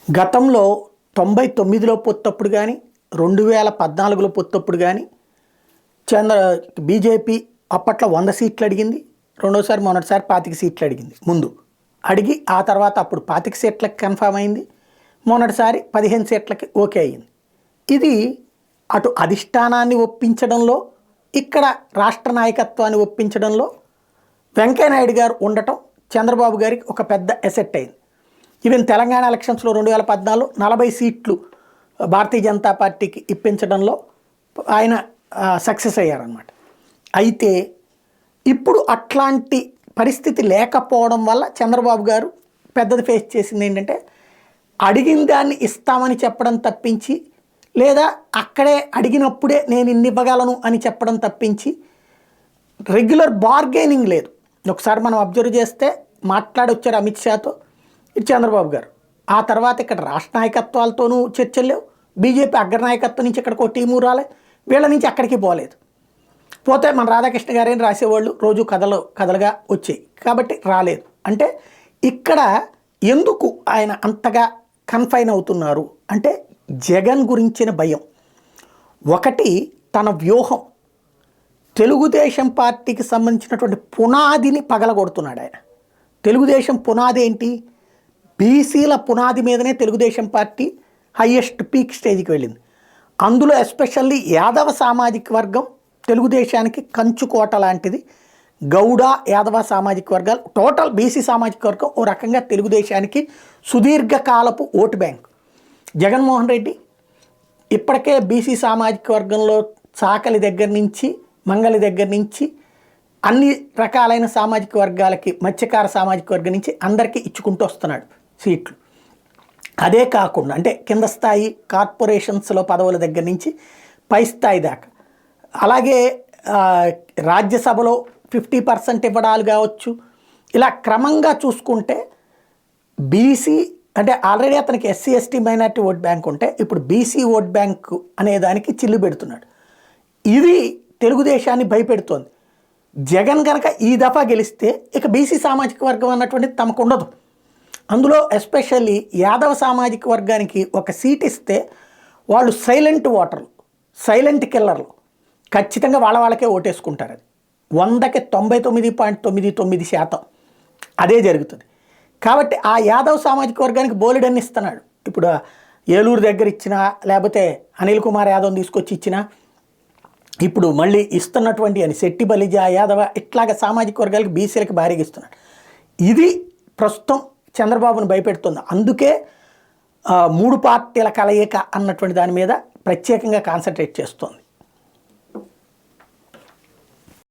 గతంలో 99లో పొత్తప్పుడు కానీ 2014లో పొత్తప్పుడు కానీ బీజేపీ అప్పట్లో 100 సీట్లు అడిగింది. రెండోసారి మొదటిసారి 25 సీట్లు అడిగింది. ముందు అడిగి ఆ తర్వాత అప్పుడు 25 సీట్లకు కన్ఫామ్ అయింది. మొదటిసారి 15 సీట్లకి ఓకే అయింది. ఇది అటు అధిష్టానాన్ని ఒప్పించడంలో, ఇక్కడ రాష్ట్ర నాయకత్వాన్ని ఒప్పించడంలో వెంకయ్యనాయుడు గారు ఉండటం చంద్రబాబు గారికి ఒక పెద్ద ఎసెట్ అయింది. ఈవెన్ తెలంగాణ ఎలక్షన్స్లో 2014 40 సీట్లు భారతీయ జనతా పార్టీకి ఇప్పించడంలో ఆయన సక్సెస్ అయ్యారనమాట. అయితే ఇప్పుడు అట్లాంటి పరిస్థితి లేకపోవడం వల్ల చంద్రబాబు గారు పెద్దది ఫేస్ చేసింది ఏంటంటే, అడిగిన దాన్ని ఇస్తామని చెప్పడం తప్పించి, లేదా అక్కడే అడిగినప్పుడే నేను ఇన్ని ఇవ్వగలను అని చెప్పడం తప్పించి రెగ్యులర్ బార్గెనింగ్ లేదు. ఒకసారి మనం అబ్జర్వ్ చేస్తే మాట్లాడొచ్చారు అమిత్ షాతో, ఇది చంద్రబాబు గారు. ఆ తర్వాత ఇక్కడ రాష్ట్ర నాయకత్వాలతోనూ చర్చలు లేవు. బీజేపీ అగ్రనాయకత్వం నుంచి ఇక్కడికి ఒక టీము రాలే, వీళ్ళ నుంచి అక్కడికి పోలేదు. పోతే మన రాధాకృష్ణ గారేని రాసేవాళ్ళు రోజు కథలుగా వచ్చాయి కాబట్టి రాలేదు. అంటే ఇక్కడ ఎందుకు ఆయన అంతగా కన్ఫైన్ అవుతున్నారు అంటే జగన్ గురించిన భయం. ఒకటి, తన వ్యూహం తెలుగుదేశం పార్టీకి సంబంధించినటువంటి పునాదిని పగలగొడుతున్నాడు ఆయన. తెలుగుదేశం పునాది ఏంటి? బీసీల పునాది మీదనే తెలుగుదేశం పార్టీ హయ్యెస్ట్ పీక్ స్టేజ్కి వెళ్ళింది. అందులో ఎస్పెషల్లీ యాదవ సామాజిక వర్గం తెలుగుదేశానికి కంచుకోట లాంటిది. గౌడ యాదవ సామాజిక వర్గాలు, టోటల్ బీసీ సామాజిక వర్గం ఓ రకంగా తెలుగుదేశానికి సుదీర్ఘకాలపు ఓటు బ్యాంక్. జగన్మోహన్ రెడ్డి ఇప్పటికే బీసీ సామాజిక వర్గంలో చాకలి దగ్గర నుంచి మంగళి దగ్గర నుంచి అన్ని రకాలైన సామాజిక వర్గాలకి, మత్స్యకార సామాజిక వర్గం నుంచి అందరికీ ఇచ్చుకుంటూ వస్తున్నాడు సీట్లు. అదే కాకుండా అంటే కింద స్థాయి కార్పొరేషన్స్లో పదవుల దగ్గర నుంచి పై స్థాయి దాకా, అలాగే రాజ్యసభలో 50% ఇవ్వడాలు కావచ్చు. ఇలా క్రమంగా చూసుకుంటే బీసీ అంటే ఆల్రెడీ అతనికి SC ST minority vote bank ఉంటే ఇప్పుడు బీసీ ఓట్ బ్యాంక్ అనే దానికి చిల్లు పెడుతున్నాడు. ఇది తెలుగుదేశాన్ని భయపెడుతోంది. జగన్ కనుక ఈ దఫా గెలిస్తే ఇక బీసీ సామాజిక వర్గం అన్నటువంటిది తమకు ఉండదు. అందులో ఎస్పెషల్లీ యాదవ సామాజిక వర్గానికి ఒక సీట్ ఇస్తే వాళ్ళు సైలెంట్ ఓటర్లు, సైలెంట్ కిల్లర్లు, ఖచ్చితంగా వాళ్ళకే ఓటేసుకుంటారు. అది 100కి 99.99% అదే జరుగుతుంది. కాబట్టి ఆ యాదవ్ సామాజిక వర్గానికి బోలెడన్ని ఇస్తున్నాడు. ఇప్పుడు ఏలూరు దగ్గర ఇచ్చినా, లేకపోతే అనిల్ కుమార్ యాదవ్ని తీసుకొచ్చి ఇచ్చినా, ఇప్పుడు మళ్ళీ ఇస్తున్నటువంటి అని శెట్టి బలిజ యాదవ ఇట్లాగ సామాజిక వర్గాలకి బీసీలకి భారీగా ఇస్తున్నాడు. ఇది ప్రస్తుతం చంద్రబాబును భయపెడుతుంది. అందుకే 3 పార్టీల కలయిక అన్నటువంటి దాని మీద ప్రత్యేకంగా కాన్సన్ట్రేట్ చేస్తోంది.